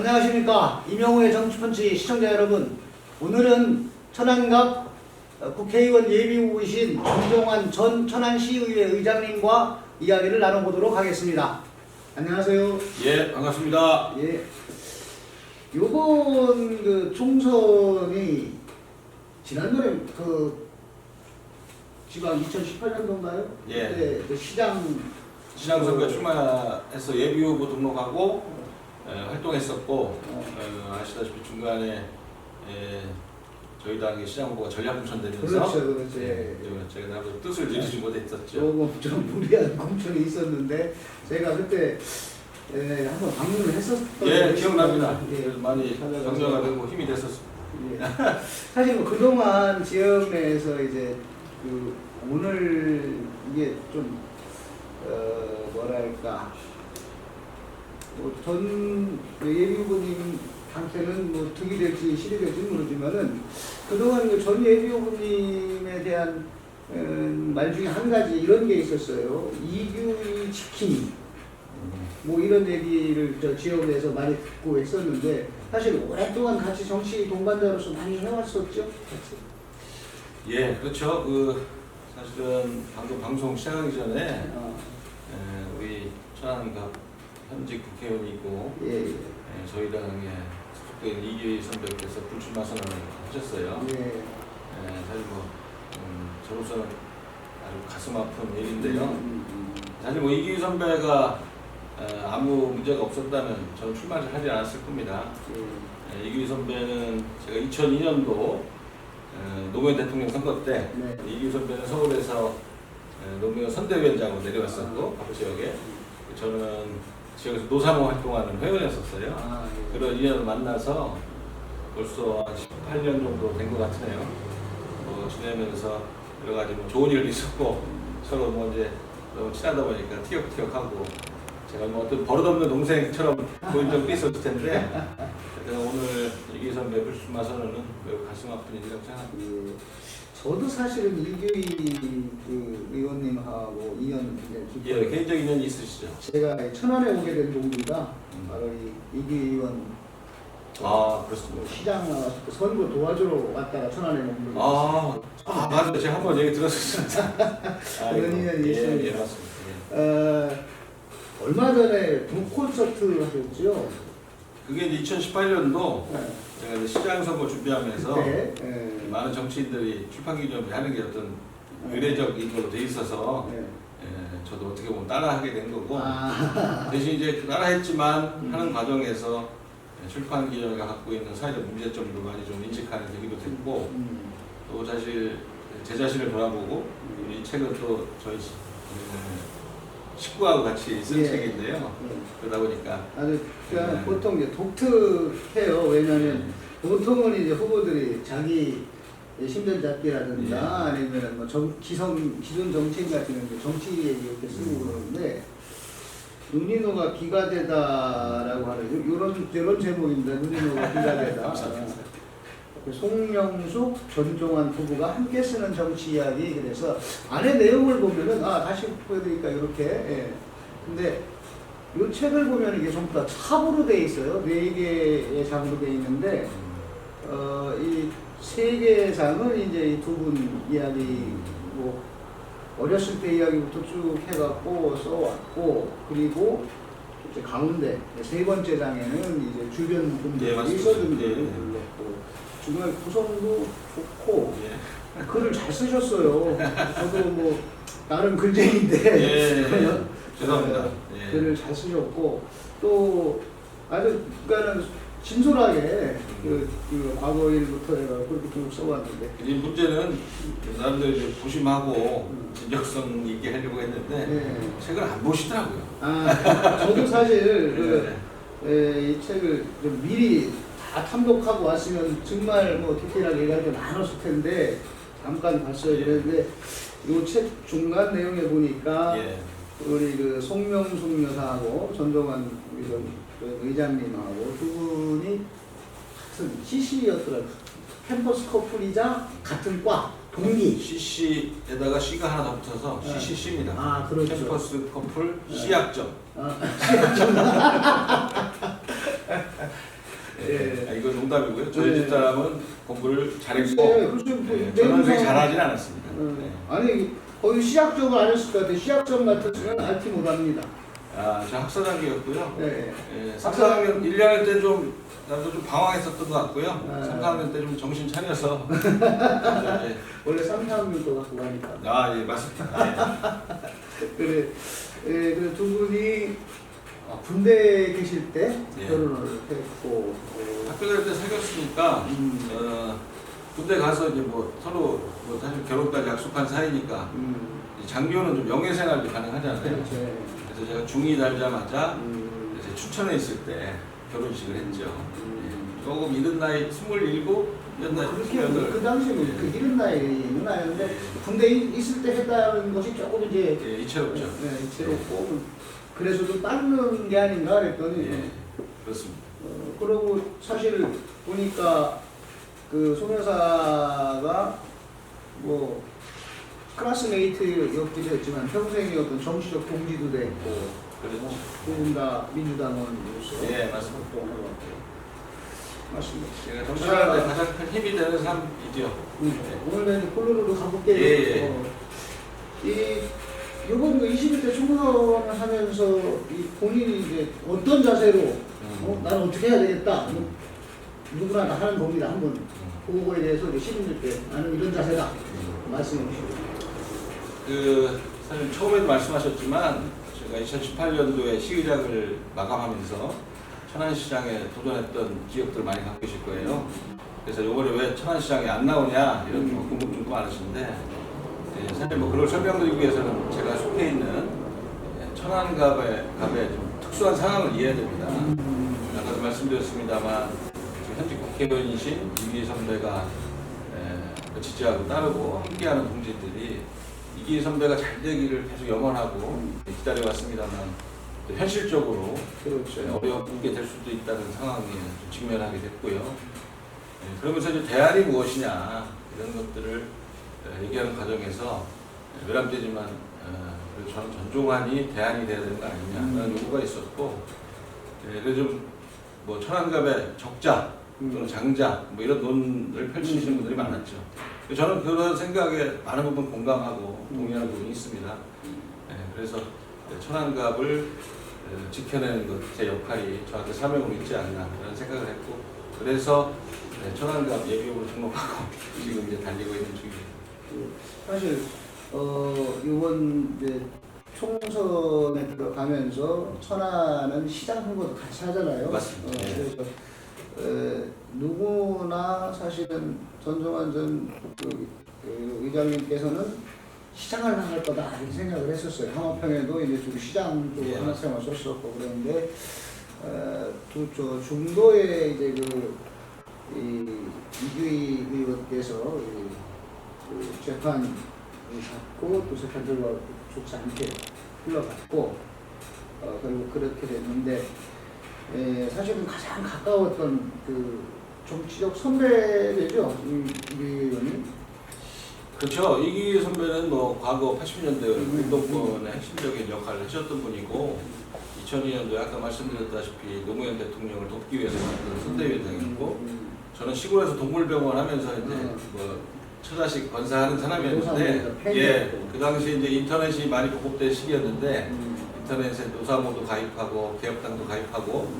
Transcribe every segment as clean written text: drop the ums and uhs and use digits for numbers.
안녕하십니까. 이명호의 정치펀치 시청자 여러분. 오늘은 천안갑 국회의원 예비후보이신 정종환 전 천안시의회 의장님과 이야기를 나눠보도록 하겠습니다. 안녕하세요. 예, 반갑습니다. 예. 요번 그 총선이 지난번에 지방 2018년도인가요? 예. 그때 그 시장선거 출마해서 예비후보 등록하고 활동했었고 아시다시피 중간에 저희 당의 시장 후보가 전략 공천되면서 그렇죠. 제가 나도 뜻을 이루지 못했었죠. 조금 좀 무리한 공천이 있었는데 제가 그때 한번 방문을 했었던 예, 기억납니다. 예, 많이 격려가 되고 힘이 됐었습니다. 예. 사실 뭐 그동안 지역 내에서 이제 오늘 이게 좀 뭐랄까 전 예비후보님한테는 뭐 득이 될지 실이 될지 모르지만은 그동안 전 예비후보님에 대한 말 중에 한 가지 이런 게 있었어요. 이규희 지킴이 뭐 이런 얘기를 저 지역 내에서 많이 듣고 했었는데 사실 오랫동안 같이 정치 동반자로서 많이 해왔었죠. 예, 그렇죠. 사실은 방금 방송 시작하기 전에 우리 천안갑 현직 국회의원이고 저희 당에 소속된 이규희 선배께서 불출마 선언을 하셨어요. 사실 저로서는 아주 가슴 아픈 일인데요. 사실 이규희 선배가 아무 문제가 없었다면 저는 출마를 하지 않았을 겁니다. 이규희 선배는 제가 2002년도 노무현 대통령 선거 때 이규희 선배는 서울에서 노무현 선대위원장으로 내려왔었고 각 지역에 저는 지역에서 노사모 활동하는 회원이었었어요. 그런 인연을 만나서 벌써 한 18년 정도 된 것 같으네요. 지내면서 여러 가지 좋은 일도 있었고 서로 이제 너무 친하다 보니까 티격태격하고 제가 어떤 버릇없는 동생처럼 보인 적도 있었을 텐데 오늘 이규희 선배 불출마 선언은 매우 가슴 아픈 일이라고 생각합니다. 저도 사실은 이규희 의원님하고 인연 예, 개인적 인연이 있으시죠? 제가 천안에 오게 된 동기가 바로 이규희 의원 그렇습니다. 시장 선거 도와주러 왔다가 천안에 머물러 맞아요. 제가 한번 얘기 들었었습니다. 그런 인연이 있습니다. 예, 맞습니다. 얼마 전에 북콘서트 하셨죠? 그게 이제 2018년도 제가 이제 시장 선거 준비하면서 많은 정치인들이 출판 기념회 하는 게 어떤 의례적인 걸로 돼 있어서 저도 어떻게 보면 따라하게 된 거고 대신 이제 따라했지만 하는 과정에서 출판 기념회가 갖고 있는 사회적 문제점도 많이 좀 인식하는 계기도 됐고 또 사실 제 자신을 돌아보고 이 책은 또 저희 식구하고 같이 쓴 책인데요. 그러다 보니까 보통 이제 독특해요. 왜냐하면 보통은 이제 후보들이 자기 신변잡기라든가 아니면 뭐 기존 정치인 같은 경우 정치 얘기 이렇게 쓰고 그러는데 눈이노가 비가 되다라고 하는 이런 제목입니다. 눈이노가 비가 되다. 송영숙, 전종환 부부가 함께 쓰는 정치 이야기. 그래서 안에 내용을 보면은 다시 보여드리니까 이렇게. 근데 이 책을 보면 이게 전부 다 삽으로 돼 있어요. 4개의 장으로 돼 있는데 이 3개의 장은 이제 이 두 분 이야기 어렸을 때 이야기부터 쭉 해갖고 써왔고 그리고 이제 가운데 3번째 장에는 이제 주변 분들이 써준 글을 불렀고 중간 구성도 좋고 글을 잘 쓰셨어요. 저도 나름 글쟁이인데 죄송합니다. 글을 잘 쓰셨고 또 아주 그러니까는 진솔하게 과거 일부터 내가 그렇게 쭉 써왔는데 이 문제는 사람들이 좀 조심하고 진정성 있게 하려고 했는데 책을 안 보시더라고요. 저도 사실 이 책을 좀 미리 다 탐독하고 왔으면 정말 디테일하게 얘기할 게 많았을 텐데 잠깐 봤어요. 그랬는데 이 책 중간 내용에 보니까 우리 송명숙 여사하고 전종환 의장님하고 두 분이 같은 CC였더라고요. 캠퍼스 커플이자 같은 과 동기. CC에다가 C가 하나 더 붙어서 CCC입니다. 그렇죠. 캠퍼스 커플 C학점. C학점. 예. 아, 이건 농담이고요. 저희 네. 집 사람은 공부를 잘했고 그렇죠. 저는 그렇게 잘하진 않았습니다. 네. 아니 거의 시작점을 안 했을 것 같아요. 시작점 같았으면 알지 못합니다. 아, 저 학사단계였고요. 네. 예, 3, 4학년 1, 2학년 때 나도 좀 방황했었던 것 같고요. 네. 3, 4학년 때 좀 정신 차려서 원래 3, 4학년도 갖고 가니까. 아, 예, 맞습니다. 그래, 그래 두 분이 군대에 계실 때 예. 결혼을 했고. 학교 다닐 때 사귀었으니까 군대 가서 이제 뭐 서로 뭐 사실 결혼까지 약속한 사이니까 이 장교는 좀 영예 생활이 가능하잖아요. 그렇죠. 그래서 제가 중2 달자마자 이제 춘천에 있을 때 결혼식을 했죠. 예. 조금 이른 나이 27, 이런 나이 그렇게 28. 그 당시에는 그 이런 나이는 아닌데 군대에 있을 때 했다는 것이 조금 이제 예, 이채롭죠. 이채롭고 그래서 좀 빠른 게 아닌가 그랬더니 예, 그렇습니다. 그러고 사실 보니까 그 소녀사가 뭐 클래스메이트였기도 했지만 평생의 어떤 정치적 동지도 됐고 그렇죠. 두 분 다 민주당원으로서 예, 맞습니다. 활동을 하고 맞습니다. 제가 정치하는데 가장 큰 힘이 되는 사람이죠. 오늘은 콜로로도 가볼게요. 예. 이번 21대 총선을 하면서 이 본인이 이제 어떤 자세로 나는 어떻게 해야 되겠다. 누구나 다 하는 겁니다. 한번 그거에 대해서 이제 시민들께 나는 이런 자세다. 말씀해 주시고. 사실 처음에도 말씀하셨지만 제가 2018년도에 시의장을 마감하면서 천안시장에 도전했던 기억들 많이 갖고 계실 거예요. 그래서 이번에 왜 천안시장에 안 나오냐 이런 궁금증도 많으신데 사실 뭐 그걸 설명드리기 위해서는 제가 속해 있는 천안갑의 좀 특수한 상황을 이해해야 됩니다. 아까도 말씀드렸습니다만 지금 현직 국회의원이신 이기희 선배가 지지하고 따르고 함께하는 동지들이 이기희 선배가 잘 되기를 계속 염원하고 기다려왔습니다만 현실적으로 그렇죠. 어렵게 될 수도 있다는 상황에 직면하게 됐고요. 그러면서 이제 대안이 무엇이냐 이런 것들을 얘기하는 과정에서 외람되지만 그래도 저는 전종환이 대안이 돼야 되는 거 아니냐라는 요구가 있었고 그래서 좀 뭐 천안갑의 적자 또는 장자 뭐 이런 논을 펼치시는 분들이 많았죠. 저는 그런 생각에 많은 부분 공감하고 동의하는 부분이 있습니다. 그래서 천안갑을 지켜내는 것 제 역할이 저한테 사명으로 있지 않나 그런 생각을 했고 그래서 천안갑 예비역으로 등록하고 지금 이제 달리고 있는 중입니다. 사실 이번 이제 총선에 들어가면서 천안은 시장 선거도 같이 하잖아요. 맞습니다. 그래서 누구나 사실은 전종환 전 의장님께서는 시장을 나갈 거다 이렇게 생각을 했었어요. 함화평에도 이제 주 시장 쪽으로 하나생활 썼었고 그런데 저 중도에 이제 이규희 의원께서 그 재판을 받고 또 재판 결과가 좋지 않게 흘러갔고 결국 그렇게 됐는데 사실은 가장 가까웠던 그 정치적 선배죠 이규희 의원님. 그렇죠. 이기희 선배는 뭐 과거 80년대 운동권의 핵심적인 역할을 하셨던 분이고 2002년도에 아까 말씀드렸다시피 노무현 대통령을 돕기 위해서 만든 선대위원장이었고 저는 시골에서 동물병원 하면서 이제 뭐 처자식 권사하는 사람이었는데 그 당시 이제 인터넷이 많이 보급된 시기였는데 인터넷에 노사모도 가입하고 개혁당도 가입하고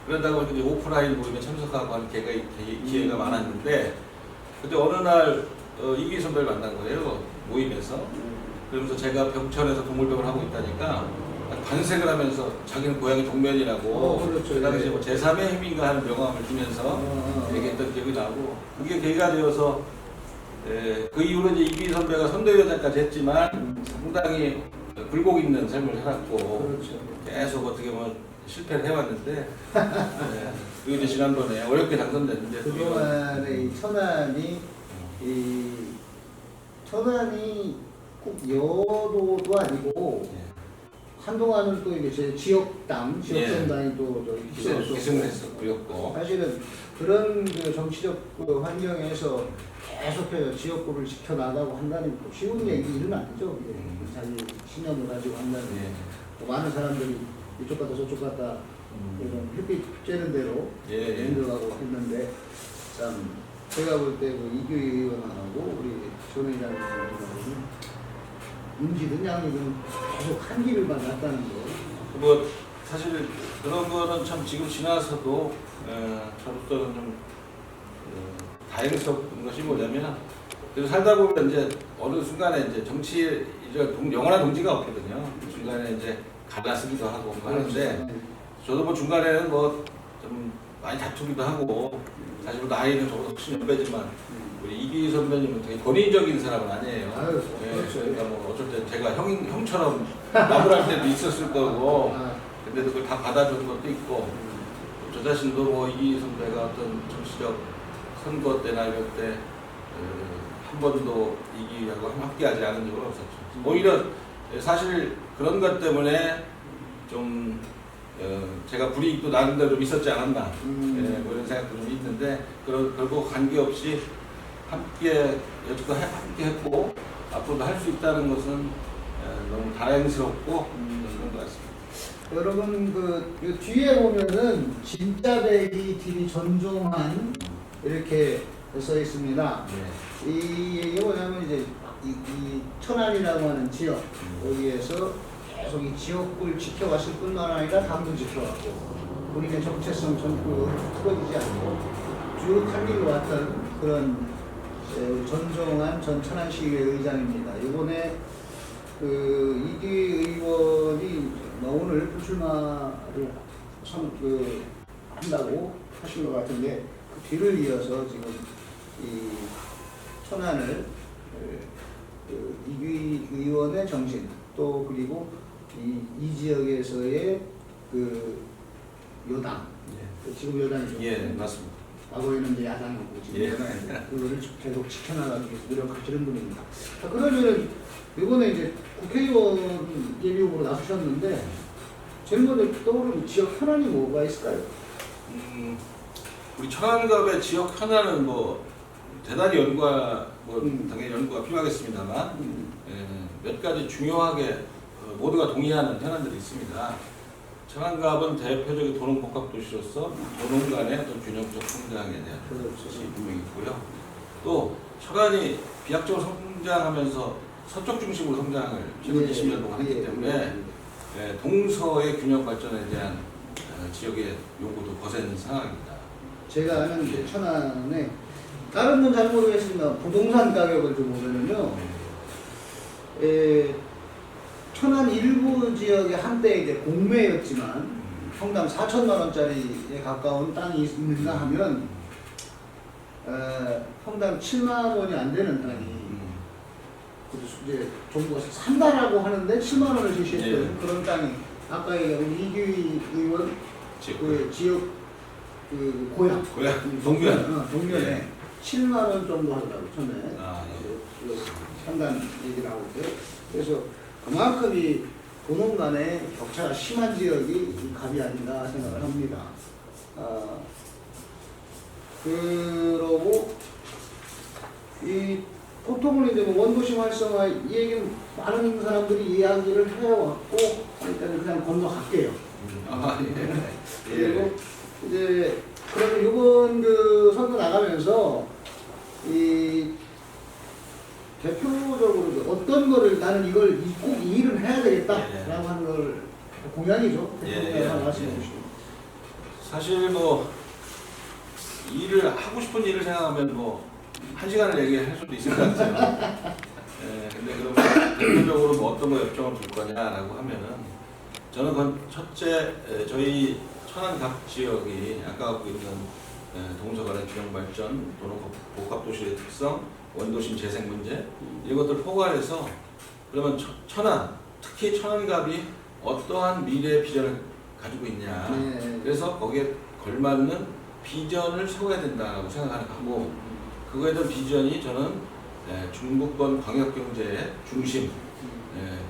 그러다 보니까 이제 오프라인 모임에 참석하고 하는 기회가 많았는데 그때 어느 날 이기희 선배를 만난 거예요. 모임에서. 그러면서 제가 병천에서 동물병을 하고 있다니까 반색을 하면서 자기는 고향이 동면이라고 그렇죠. 그 당시에 뭐 제3의 힘인가 하는 명함을 주면서 얘기했던 기억이 나고 그게 계기가 되어서 그 이후로 이제 이기희 선배가 선대위원장까지 했지만 상당히 굴곡 있는 삶을 살았고 그렇죠. 계속 어떻게 보면 실패를 해왔는데 그리고 이제 지난번에 어렵게 당선됐는데 그동안에 이 천안이 꼭 여도도 아니고 한동안은 또 이제 제 지역정당이 또 기승을 했었고 사실은 그런 그 정치적 그 환경에서 계속해서 지역구를 지켜나가고 한다는 거 쉬운 일은 아니죠. 자기 신념을 가지고 한다는 거. 많은 사람들이 이쪽 갔다 저쪽 갔다 이런 햇빛 쬐는 대로 연주하고 했는데 참 제가 볼 때 그 이규희 의원하고 우리 전 회장님하고는 인지든 양이든 계속 한 길을 만났다는 거. 뭐 사실 그런 거는 참 지금 지나서도 저로서는 좀 다행스러운 것이 뭐냐면 그래서 살다 보면 이제 어느 순간에 이제 정치 이제 영원한 동지가 없거든요. 중간에 이제 갈라쓰기도 하고 뭐 하는데 저도 뭐 중간에는 뭐 좀 많이 다투기도 하고 사실 뭐 나이는 저보다 훨씬 연배지만 우리 이기 선배님은 되게 권위적인 사람은 아니에요. 아유, 예, 그렇죠. 그러니까 뭐 어쩔 때 제가 형처럼 나무랄 때도 있었을 거고 근데도 그걸 다 받아준 것도 있고 저 자신도 뭐 이기 선배가 어떤 정치적 선거 때나 이럴 때 한 번도 이기하고 함께하지 않은 적은 없었죠. 오히려 사실 그런 것 때문에 좀 제가 불이익도 나름대로 좀 있었지 않았나 뭐 이런 생각도 좀 있는데 결국 관계없이 여태껏 함께 했고 앞으로도 할 수 있다는 것은 너무 다행스럽고 그런 것 같습니다. 여러분 그 뒤에 보면은 진짜 배기 TV 전종한 이렇게 써 있습니다. 이게 뭐냐면 이제 이 천안이라고 하는 지역 여기에서 계속 이 지역을 지켜왔을 뿐만 아니라 당도 지켜왔고 본인의 정체성 전부 틀어지지 않고 쭉 한 길로 왔던 그런 전종한 전 천안시의회 의장입니다. 이번에 그 이기 의원이 오늘 불출마를 한다고 하신 것 같은데 그 뒤를 이어서 지금 이 천안을 이기 의원의 정신 또 그리고 이 지역에서의 그 여당 지금 여당이죠. 예, 맞습니다. 과거에는 이제 야당이고 지금 예. 여당이고 그거를 계속 지켜나가기 위해서 노력하시는 분입니다. 자, 그러면은 이번에 이제 국회의원 예비 후보로 나서셨는데 제일 먼저 떠오르는 지역 현안이 뭐가 있을까요? 우리 천안갑의 지역 현안은 뭐 대단히 연구가 당연히 연구가 필요하겠습니다만 몇 가지 중요하게 모두가 동의하는 현안들이 있습니다. 천안갑은 대표적인 도농복합도시로서 도농 간의 어떤 균형적 성장에 대한 것이 분명히 있고요. 또 천안이 비약적으로 성장하면서 서쪽 중심으로 성장을 최근 20년 동안 했기 때문에 동서의 균형 발전에 대한 지역의 요구도 거센 상황입니다. 제가 아는 그 천안에 다른 건 잘 모르겠지만 부동산 가격을 좀 보면은요. 천안 일부 지역에 한때 이제 공매였지만 평당 4천만 원짜리에 가까운 땅이 있는가 하면 평당 7만 원이 안 되는 땅이 이제 정부가 산다라고 하는데 7만 원을 제시했던 그런 땅이 아까 우리 이규희 의원 그 지역 그 고향 동면에 7만 원 정도 하더라고 처음에 상단 얘기를 하고 있어요. 그래서 그만큼 이 도농 간의 격차가 심한 지역이 갑이 아닌가 생각을 합니다. 그러고 이 보통은 이제 뭐 원도심 활성화 이 얘기는 많은 사람들이 이야기를 해왔고 일단 그냥 건너갈게요. 그리고 이제 그러면 이번 그 선거 나가면서 이 대표적으로 어떤 거를 나는 이걸 꼭 이 일을 해야 되겠다라고 하는 걸 공약이죠. 대표님께서 말씀해 주시죠. 사실 뭐 일을 하고 싶은 일을 생각하면 뭐 1시간을 얘기할 수도 있을 것 같아요. 근데 그러면 대표적으로 뭐 어떤 거 요청을 줄 거냐라고 하면은 저는 그건 첫째 저희 천안갑 지역이 아까 갖고 있는 동서간의 균형 발전 또는 복합도시의 특성, 원도심 재생 문제 이것들 포괄해서 그러면 천안 특히 천안갑이 어떠한 미래 비전을 가지고 있냐 그래서 거기에 걸맞는 비전을 세워야 된다고 생각하고 그거에 대한 비전이 저는 중부권 광역경제의 중심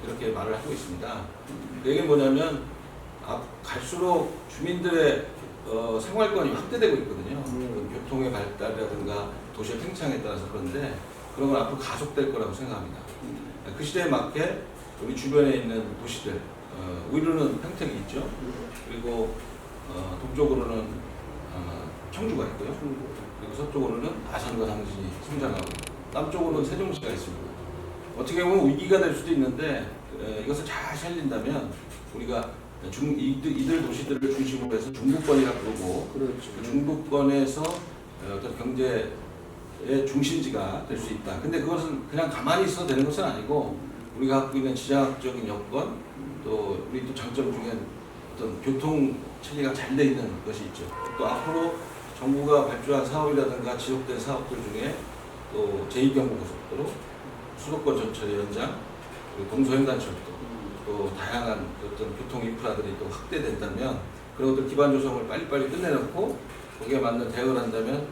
그렇게 말을 하고 있습니다. 그 얘기는 뭐냐면 갈수록 주민들의 생활권이 확대되고 있거든요. 교통의 발달이라든가 도시의 팽창에 따라서 그런데 그런 건 앞으로 가속될 거라고 생각합니다. 그 시대에 맞게 우리 주변에 있는 도시들 우리로는 평택이 있죠. 그리고 동쪽으로는 청주가 있고요. 그리고 서쪽으로는 아산과 당진이 성장하고 남쪽으로는 세종시가 있습니다. 어떻게 보면 위기가 될 수도 있는데 이것을 잘 살린다면 우리가 이들 도시들을 중심으로 해서 중부권이라 부르고 그렇죠. 그 중부권에서 어떤 경제의 중심지가 될 수 있다. 근데 그것은 그냥 가만히 있어도 되는 것은 아니고 우리가 갖고 있는 지정학적인 여건 또 우리 또 장점 중에 어떤 교통 체계가 잘 돼 있는 것이 있죠. 또 앞으로 정부가 발주한 사업이라든가 지속된 사업들 중에 또 제2경부고속도로, 수도권 전철 연장, 그리고 동서횡단철도, 또 다양한 어떤 교통 인프라들이 또 확대된다면 그런 것들 기반 조성을 빨리빨리 끝내놓고 거기에 맞는 대응을 한다면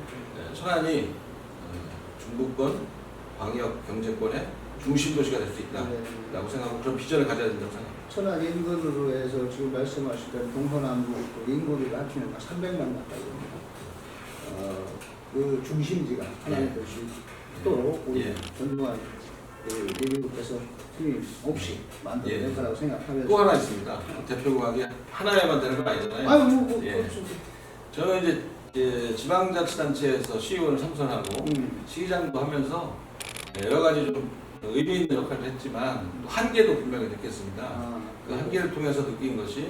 천안이 중부권 광역 경제권의 중심 도시가 될 수 있다라고 생각하고 그런 비전을 가져야 된다고 생각합니다. 천안 인근으로 해서 지금 말씀하신 대로 동서남북 인구비가 합치면 300만 가까이 됩니다. 그 중심지가 하나의 도시 또 우리 전두환 예비국께서 틀림없이 만들어낼 거라고 생각하면서 또 하나 있습니다. 대표국이 하나에만 되는 건 아니잖아요. 아유 뭐 그렇죠. 저는 이제 지방자치단체에서 시의원을 삼선하고 시의장도 하면서 여러 가지 좀 의미 있는 역할을 했지만 또 한계도 분명히 느꼈습니다. 그 한계를 통해서 느낀 것이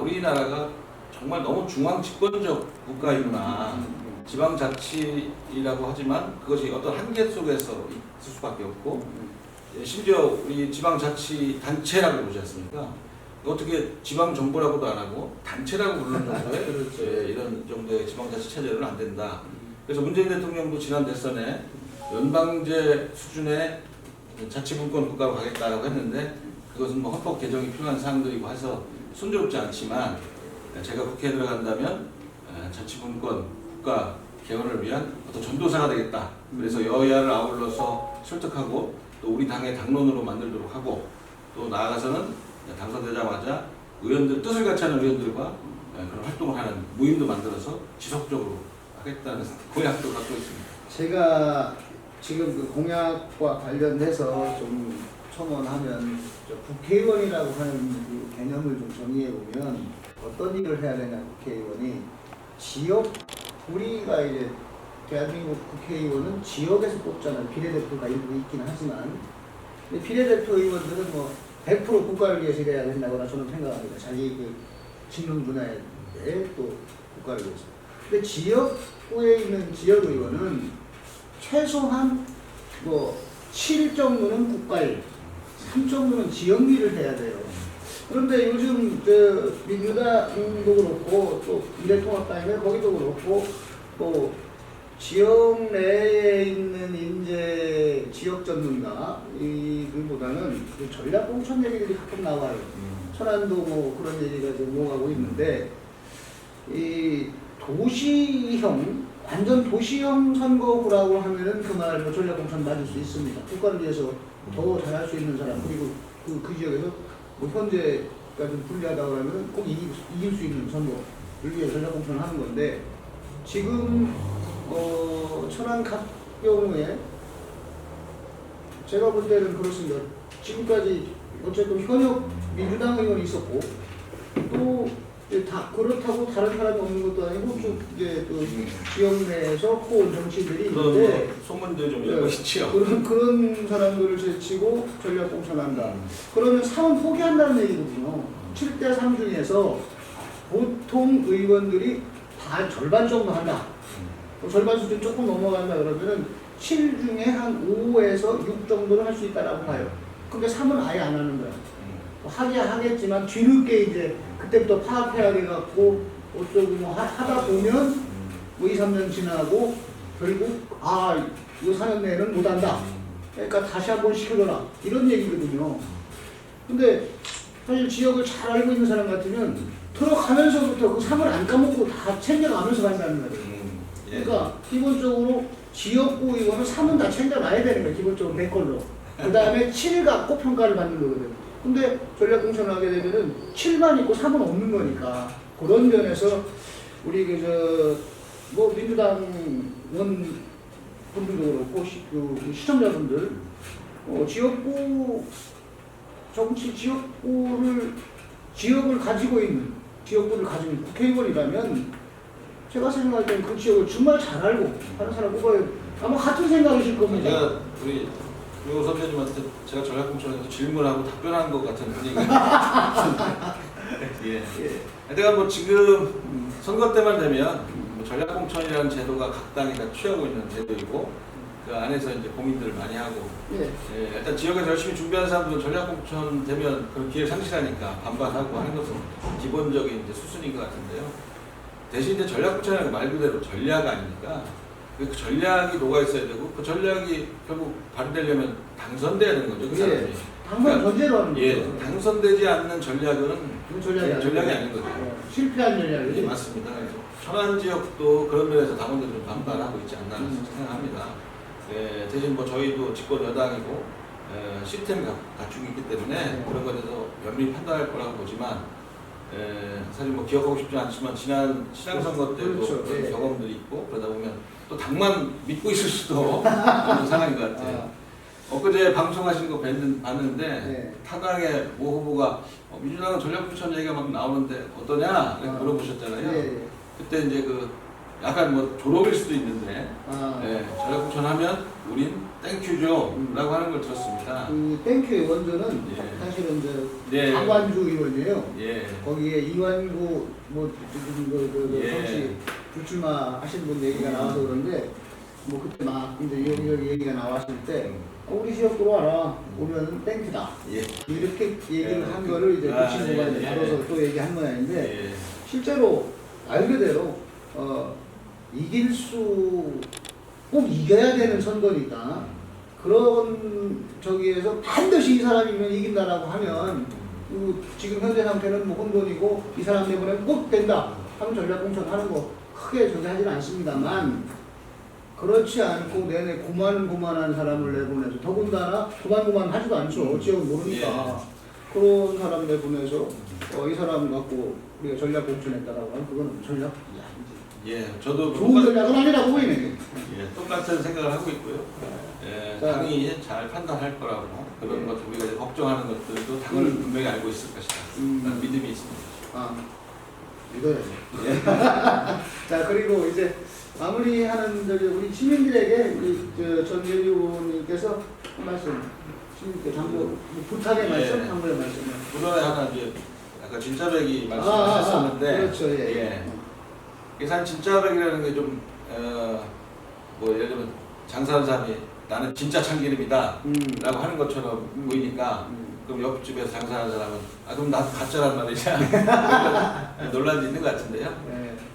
우리나라가 정말 너무 중앙 집권적 국가이구나. 지방자치라고 하지만 그것이 어떤 한계 속에서 있을 수밖에 없고 심지어 우리 지방자치단체라고 그러지 않습니까? 어떻게 지방정부라고도 안 하고 단체라고 부르는 정도의 그렇죠. 이런 정도의 지방자치 체제는 안 된다. 그래서 문재인 대통령도 지난 대선에 연방제 수준의 자치분권 국가로 가겠다고 했는데 그것은 뭐 헌법 개정이 필요한 사항들이고 해서 순조롭지 않지만 제가 국회에 들어간다면 자치분권 국가 개헌을 위한 어떤 전도사가 되겠다. 그래서 여야를 아울러서 설득하고 또 우리 당의 당론으로 만들도록 하고 또 나아가서는 당선되자마자 의원들 뜻을 같이 하는 의원들과 그런 활동을 하는 모임도 만들어서 지속적으로 하겠다는 공약도 갖고 있습니다. 제가 지금 그 공약과 관련해서 좀 첨언하면 국회의원이라고 하는 그 개념을 좀 정의해 보면 어떤 일을 해야 되냐 국회의원이 지역 우리가 이제 대한민국 국회의원은 지역에서 뽑잖아요. 비례대표가 일부 있기는 하지만 근데 비례대표 의원들은 뭐 100% 국가를 위해서 일해야 된다거나 저는 생각합니다. 자기 그 직능 분야에 또 국가를 위해서. 근데 지역구에 있는 지역의원은 최소한 뭐 7 정도는 국가일, 3 정도는 지역일을 해야 돼요. 그런데 요즘 민주당도 그렇고 또 미래통합당이나 거기도 그렇고 또 지역 내에 있는 인재 지역 전문가 이들보다는 그 전략 공천 얘기들이 가끔 나와요. 천안도 뭐 그런 얘기가 좀 오가고 있는데 이 도시형 완전 도시형 선거구라고 하면은 그 말 뭐 전략 공천 맞을 수 있습니다. 국가를 위해서 더 잘할 수 있는 사람 그리고 그 지역에서 뭐 현재가 좀 불리하다고 하면 꼭 이길 수 있는 선거를 위해 전략 공천을 하는 건데 지금 천안 각 경우에 제가 볼 때는 그렇습니다. 지금까지 어쨌든 현역 민주당 의원이 있었고 또 다 그렇다고 다른 사람이 없는 것도 아니고 쭉 이제 그 지역 내에서 코온 정치인들이 있는데 소문도 좀 열고 있죠. 그런 사람들을 제치고 전략 공천한다. 그러면 3은 포기한다는 얘기거든요. 7대3 중에서 보통 의원들이 다 절반 정도 한다. 절반 수준 조금 넘어간다 그러면은 7 중에 한 5에서 6 정도는 할 수 있다라고 봐요. 근데 3은 아예 안 하는 거야. 하겠지만 뒤늦게 이제 그때부터 파악해야 돼갖고 어쩌고 뭐 하다 보면 뭐 2, 3년 지나고 결국 이거 4년 내에는 못한다. 그러니까 다시 한번 시켜줘라. 이런 얘기거든요. 근데 사실 지역을 잘 알고 있는 사람 같으면 들어가면서부터 그 3을 안 까먹고 다 챙겨가면서 간다는 거예요. 그러니까 기본적으로 지역구 의원은 3은 다 챙겨놔야 되는 거예요. 기본적으로 100걸로. 그 다음에 7 갖고 평가를 받는 거거든요. 근데 전략공천을 하게 되면은 7만 있고 3은 없는 거니까 그런 면에서 우리 뭐 민주당 의원 분들도 그렇고 시청자분들 지역구 정치 지역을 가지고 있는 지역구를 가진 국회의원이라면 제가 생각할 때는 그 지역을 정말 잘 알고 하는 사람 뽑아야 아마 같은 생각이실 겁니다. 제가 우리 요 선배님한테 제가 전략공천에서 질문하고 답변한 것 같은 분위기. 예. 하여튼 뭐 지금 선거 때만 되면 뭐 전략공천이라는 제도가 각 당이 다 취하고 있는 제도이고 그 안에서 이제 고민들을 많이 하고 일단 지역에서 열심히 준비하는 사람들은 전략공천 되면 그런 기회를 상실하니까 반발하고 하는 것은 기본적인 이제 수순인 것 같은데요. 대신 이제 전략공천이라는 말 그대로 전략 아닙니까? 그 전략이 녹아 있어야 되고 그 전략이 결국 발휘되려면 당선돼야 되는 거죠. 그 사람이. 당선 전제로 하는 거죠. 예, 당선되지 않는 전략은 전략이 아닌 거죠. 실패한 전략이죠. 예, 맞습니다. 그래서 천안 지역도 그런 면에서 당원들이 좀 반발하고 있지 않나 생각합니다. 예, 대신 뭐 저희도 집권 여당이고 시스템이 갖추고 있기 때문에 그런 것에 대해서 면밀히 판단할 거라고 보지만 사실 뭐 기억하고 싶지 않지만 지난 시장 선거 때도 그렇죠. 그런 경험들이 있고 그러다 보면 또 당만 믿고 있을 수도 있는 상황인 것 같아요. 엊그제 방송하신 거 봤는데 타당의 모 후보가 민주당은 전략공천 얘기가 막 나오는데 어떠냐 이렇게 물어보셨잖아요. 그때 이제 그 약간 뭐 조롱일 수도 있는데 전략공천 하면 우린 땡큐죠 라고 하는 걸 들었습니다. 그 땡큐의 원조는 사실은 이제 장관주 의원이에요. 거기에 이완구 뭐 정치 불출마 하신 분 얘기가 나와서 그런데 뭐 그때 막 이제 여기저기 얘기가 나왔을 때 우리 지역으로 와라 오면 땡큐다 이렇게 얘기를 한 거를 이제 그 친구가 이제 받아서 또 얘기한 모양인데 실제로 말 그대로 이길 수 꼭 이겨야 되는 선거니까 그런 저기에서 반드시 이 사람이면 이긴다라고 하면 지금 현재 상태는 뭐 혼돈이고 이 사람 때문에 꼭 된다 하면 전략공천 하는 거 크게 존재하지는 않습니다만 그렇지 않고 내내 고만고만한 사람을 내보내서 더군다나 고만고만 하지도 않죠. 지역은 모르니까 그런 사람 내보내서 이 사람 갖고 우리가 전략공천했다라고 하면 그거는 전략이 아니지. 저도 좋은 전략은 아니라고 보이네. 똑같은 생각을 하고 있고요. 당이 잘 판단할 거라고 그런 것 우리가 이제 걱정하는 것들도 당을 분명히 알고 있을 것이다. 라는 믿음이 있습니다. 믿어야죠. 자 그리고 이제 마무리하는 우리 시민들에게 우리 전재규 의원님께서 한 말씀, 시민께 당부 부탁의 말씀, 당부의 말씀. 그전에 하나 이제 아까 진짜배기 말씀하셨었는데, 그렇죠, 사실 진짜배기라는 게 좀 뭐 예를 들면 장사하는 사람이 나는 진짜 참기름이다라고 하는 것처럼 보이니까. 그럼 옆집에서 장사하는 사람은 그럼 나도 가짜란 말이냐 논란이 있는 것 같은데요.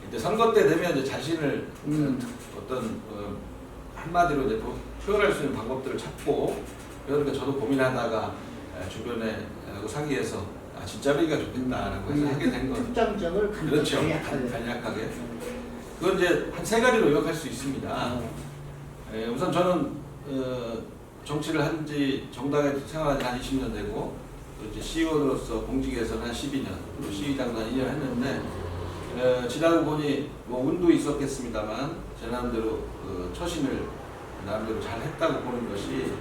이제 선거 때 되면 이제 자신을 어떤 한마디로 이제 표현할 수 있는 방법들을 찾고 그러니까 저도 고민하다가 주변에 상의해서 진짜배기가 좋겠다라고 해서 하게 된 거. 특장점을 그렇죠. 간략하게. 그건 이제 한 3가지로 요약할 수 있습니다. 우선 저는 정치를 한지 정당에 생활한 지 한 20년 되고 또 이제 시의원으로서 공직에서는 한 12년, 또 시의장도 한 2년 했는데 지나고 보니 뭐 운도 있었겠습니다만 제 나름대로 처신을 나름대로 잘 했다고 보는 것이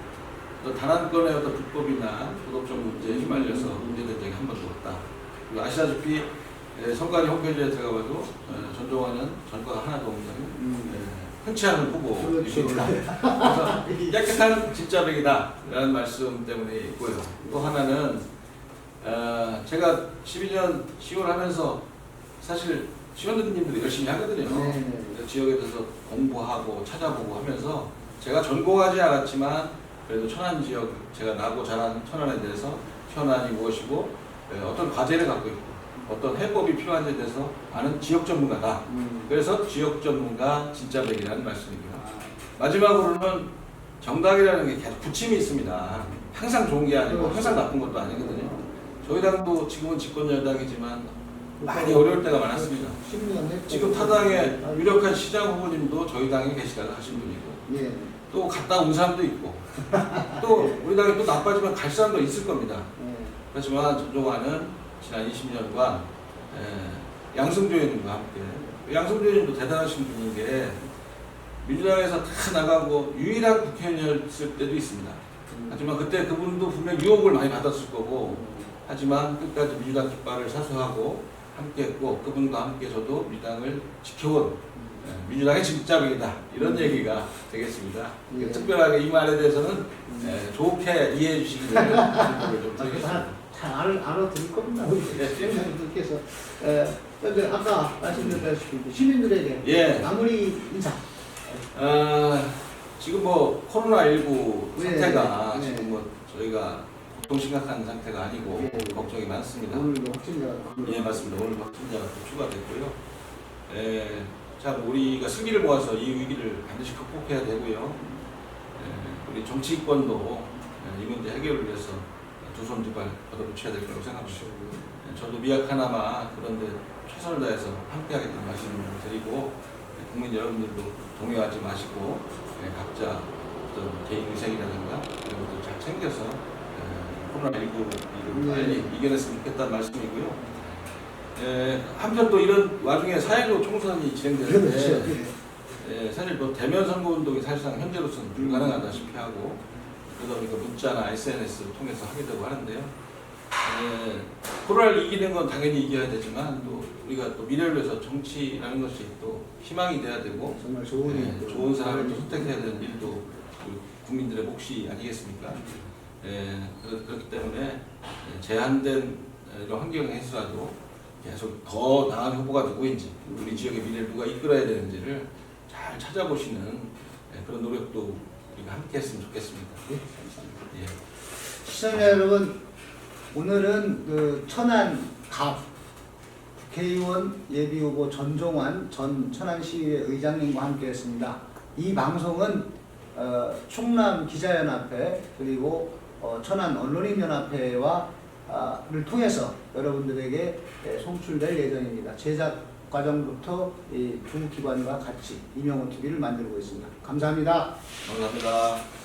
단 한 건의 어떤 불법이나 도덕적 문제에 휘말려서 문제된 적이 한 번도 없다. 그리고 아시다시피 선관위 홈페이지에 들어가봐도 전종환은 전과가 하나도 없는 흔치 않은 후보입니다. 그래서 깨끗한 진짜배기다라는 말씀 때문에 있고요. 또 하나는 제가 12년 시의원 하면서 사실 시의원님들이 열심히 하거든요. 지역에 대해서 공부하고 찾아보고 하면서 제가 전공하지 않았지만 그래도 천안 지역, 제가 나고 자란 천안에 대해서 천안이 무엇이고 어떤 과제를 갖고 있고 어떤 해법이 필요한지에 대해서 아는 지역 전문가다. 그래서 지역 전문가 진짜배기라는 말씀입니다. 마지막으로는 정당이라는 게 계속 부침이 있습니다. 항상 좋은 게 아니고 항상 나쁜 것도 아니거든요. 저희 당도 지금은 집권 여당이지만 많이 어려울 때가 많았습니다. 지금 타당의 유력한 시장 후보님도 저희 당에 계시다가 하신 분이고 또 갔다 온 사람도 있고 또 우리 당이 또 나빠지면 갈 사람도 있을 겁니다. 그렇지만 전종환은 지난 20년간 양승조 의원님과 함께 양승조 의원님도 대단하신 분인 게 민주당에서 다 나가고 유일한 국회의원이었을 때도 있습니다. 하지만 그때 그분도 분명 유혹을 많이 받았을 거고 하지만 끝까지 민주당 깃발을 사수하고 함께했고 그분과 함께 저도 민주당을 지켜온 민주당의 직자병이다 이런 얘기가 되겠습니다. 예. 특별하게 이 말에 대해서는 좋게 이해해 주시기 바랍니다. 좀 드리겠습니다. 잘 알아들을 겁니다. 우리 시청자분들께서 근데 아까 말씀드렸다시피 시민들에게 예. 마무리 인사. 지금 뭐 코로나19 네, 상태가 네. 지금 뭐 저희가 보통 심각한 상태가 아니고 네. 걱정이 많습니다. 오늘도 확진자가 예, 맞습니다. 오늘 확진자가 또 추가됐고요. 참 우리가 승기를 모아서 이 위기를 반드시 극복해야 되고요. 우리 정치권도 이 문제 해결을 위해서 두 손 두 발 걷어붙여야 될 거라고 생각합니다. 저도 미약하나마 그런데 최선을 다해서 함께하겠다는 말씀을 드리고 국민 여러분들도 동요하지 마시고 각자 어떤 개인 위생이라든가 이런 것들 잘 챙겨서 코로나19를 빨리 이겨냈으면 좋겠다는 말씀이고요. 한편 또 이런 와중에 4.16 총선이 진행되는데 사실 뭐 대면 선거운동이 사실상 현재로서는 불가능하다시피 하고 그러다 보니까 문자나 SNS 통해서 하게 되고 하는데요. 코로나를 이기는 건 당연히 이겨야 되지만 또 우리가 또 미래를 위해서 정치라는 것이 또 희망이 돼야 되고 정말 좋은 좋은 사람을 또 선택해야 되는 일도 우리 국민들의 몫이 아니겠습니까? 그렇기 때문에 제한된 이런 환경에서라도 계속 더 나은 후보가 누구인지 우리 지역의 미래를 누가 이끌어야 되는지를 잘 찾아보시는 그런 노력도 우리가 함께 했으면 좋겠습니다. 예, 시청자 여러분, 오늘은 그 천안 갑 국회의원 예비후보 전종환 전 천안시의회 의장님과 함께했습니다. 이 방송은 충남 기자연합회 그리고 천안 언론인연합회와 를 통해서 여러분들에게 송출될 예정입니다. 제작 과정부터 이 두 기관과 같이 이명호 TV를 만들고 있습니다. 감사합니다. 감사합니다.